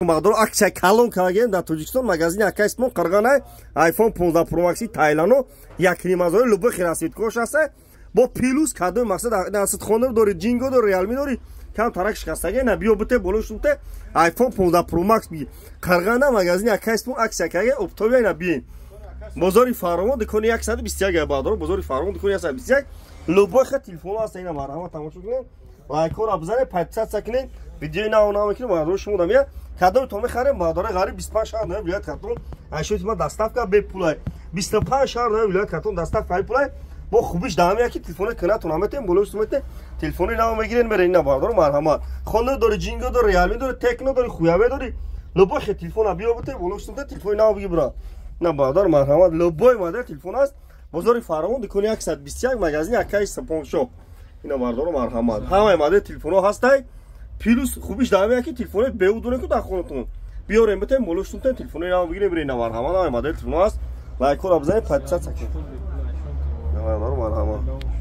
مقدار اکچه کالون کاگیم در تاجیکستان مغازین اکیس مون قرغانه آیفون 15 پرو مکس تایلانو یک نیمازوی لوبه خراسید کوش است با پیلوس کادو مقصد ناست خونر داری جینگو داری ریالمی داری کم ترک شکستگی نبیو بته بولوش بته آیفون 15 پرو مکس بی قرغانه مغازین اکیس مون اکچه کاگی اپتوبیا نبین بازاری فارمو دکونی 121 بادر بازاری فارمو دکونی 121 لوبه خ تلفن است اینا مرحمت تماشا کنین لایک و ابزار 500 سکنین ویدیو اینا اونا میکنیم بادر شما دمیه کادو تو میخریم بادر غریب 25 شهر نه ولایت کاتون اشوت ما دستافکا به پولای 25 شهر نه ولایت کاتون دستافکا پولای با خوبیش دامه کی تلفن کنه تو نامتیم بولوش سمته تلفنی نام میگیرین برین نه بادر مرحمت خونه داره جینگو داره ریالمی داره تکنو داره خویاوه داره لوبو خ تلفن ابیو بته بولوش سمته تلفن نام بگی برا نه بادر مرحمت لوبوی مادر تلفن است بازار فارمون دکونی 121 مغازین اکای سپون شو اینا بادر مرحمت همه ماده تلفن ها هستای پیلوس خوبیش دامه کی تلفن بیودونه کو داخلتون بیاریم بته مولوشتون تلفن نام بگیرین برین نه مرحمت همه ماده تلفن است لایک و ابزار 500 سکن نه مرحمت